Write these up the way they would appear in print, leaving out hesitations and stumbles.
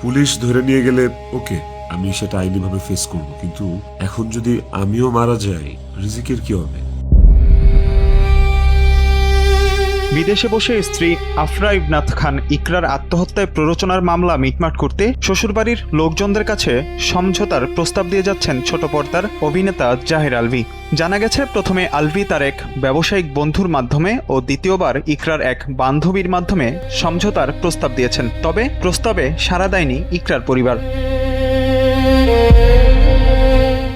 Police ধরে নিয়ে গেলে ওকে, আমি সেটা আইনিভাবে ফেস করব, কিন্তু এখন যদি আমিও মারা যাই, রিজিকের কি হবে? বিদেশে বসে স্ত্রী আফরা ইবনাত খান ইকরার আত্মহত্যায় প্ররোচনার মামলা মিটমাট করতে শ্বশুরবাড়ির লোকজনদের কাছে সমঝোতার প্রস্তাব দিয়ে যাচ্ছেন ছোট পর্দার অভিনেতা জাহির আলভী। জানা গেছে, প্রথমে আলভী তার এক ব্যবসায়িক বন্ধুর মাধ্যমে ও দ্বিতীয়বার ইকরার এক বান্ধবীর মাধ্যমে সমঝোতার প্রস্তাব দিয়েছেন। তবে প্রস্তাবে সাড়া দেয়নি ইকরার পরিবার।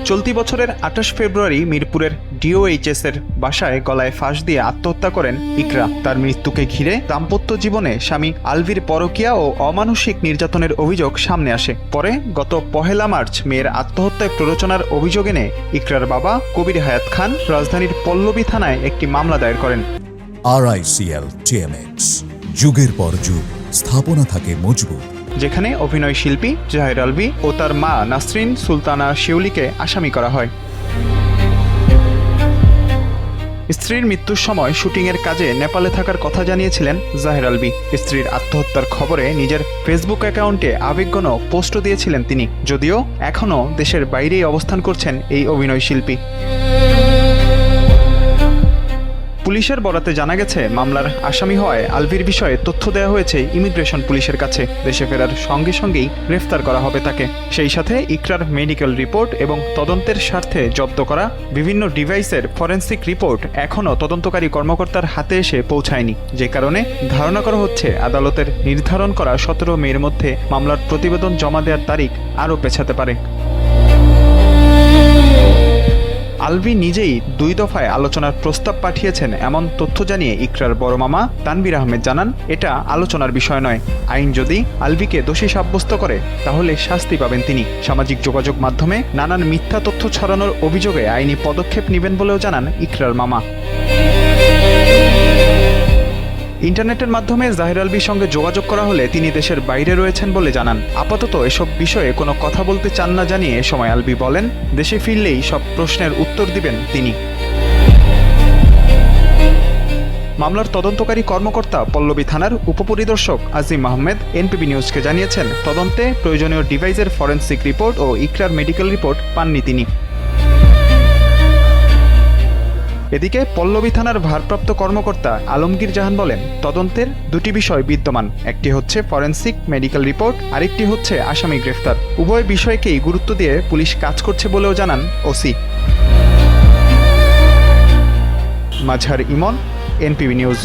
চলতি বছরের ২৮ ফেব্রুয়ারি মিরপুরের ডিওএইচএস এর বাসায় গলায় ফাঁস দিয়ে আত্মহত্যা করেন ইকরা। তার মৃত্যুকে ঘিরে দাম্পত্য জীবনে স্বামী আলভীর পরকীয়া ও অমানসিক নির্যাতনের অভিযোগ সামনে আসে। পরে গত ১ মার্চ মেয়ের আত্মহত্যায় প্ররোচনার অভিযোগ এনে ইকরার বাবা কবির হায়াত খান রাজধানীর পল্লবী থানায় একটি মামলা দায়ের করেন। RICL TMX, যুগের পর যুগ স্থাপনা থাকে মজবুত, যেখানে অভিনয় শিল্পী জাহির আলভী ও তার মা নাসরিন সুলতানা শিউলিকে আসামি করা হয়। স্ত্রীর মৃত্যুর সময় শুটিংয়ের কাজে নেপালে থাকার কথা জানিয়েছিলেন জাহির আলভী। স্ত্রীর আত্মহত্যার খবরে নিজের ফেসবুক অ্যাকাউন্টে আবেগঘন পোস্টও দিয়েছিলেন তিনি, যদিও এখনও দেশের বাইরেই অবস্থান করছেন এই অভিনয় শিল্পী। পুলিশের বরাতে জানা গেছে, মামলার আসামি হওয়ায় আলভীর বিষয়ে তথ্য দেওয়া হয়েছে ইমিগ্রেশন পুলিশের কাছে। দেশে ফেরার সঙ্গে সঙ্গেই গ্রেফতার করা হবে তাকে। সেই সাথে ইকরার মেডিকেল রিপোর্ট এবং তদন্তের স্বার্থে জব্দ করা বিভিন্ন ডিভাইসের ফরেনসিক রিপোর্ট এখনও তদন্তকারী কর্মকর্তার হাতে এসে পৌঁছায়নি, যে কারণে ধারণা করা হচ্ছে আদালতের নির্ধারণ করা ১৭ মের মধ্যে মামলার প্রতিবেদন জমা দেওয়ার তারিখ আরও পেছাতে পারে। আলভী নিজেই ২ দফায় আলোচনার প্রস্তাব পাঠিয়েছেন এমন তথ্য জানিয়ে ইকরার বড় মামা তানভীর আহমেদ জানান, এটা আলোচনার বিষয় নয়। আইন যদি আলভীকে দোষী সাব্যস্ত করে তাহলে শাস্তি পাবেন তিনি। সামাজিক যোগাযোগ মাধ্যমে নানান মিথ্যা তথ্য ছড়ানোর অভিযোগে আইনি পদক্ষেপ নেবেন বলেও জানান ইকরার মামা। ইন্টারনেটের মাধ্যমে জাহির আলভীর সঙ্গে যোগাযোগ করা হলে তিনি দেশের বাইরে রয়েছেন বলে জানান। আপাতত এসব বিষয়ে কোনো কথা বলতে চান না জানিয়ে এ সময় আলভী বলেন, দেশে ফিরলেই সব প্রশ্নের উত্তর দিবেন তিনি। মামলার তদন্তকারী কর্মকর্তা পল্লবী থানার উপপরিদর্শক আজিম আহমেদ এনপিবি নিউজকে জানিয়েছেন, তদন্তে প্রয়োজনীয় ডিভাইসের ফরেনসিক রিপোর্ট ও ইকরার মেডিকেল রিপোর্ট পাননি তিনি। এদিকে পল্লবী থানার ভারপ্রাপ্ত কর্মকর্তা আলমগীর জাহান বলেন, তদন্তের ২টি বিষয় বিদ্যমান। একটি হচ্ছে ফরেনসিক মেডিকেল রিপোর্ট, আরেকটি হচ্ছে আসামি গ্রেফতার। উভয় বিষয়কেই গুরুত্ব দিয়ে পুলিশ কাজ করছে বলেও জানান ওসি। মাজহার ইমন, এনপিবি নিউজ।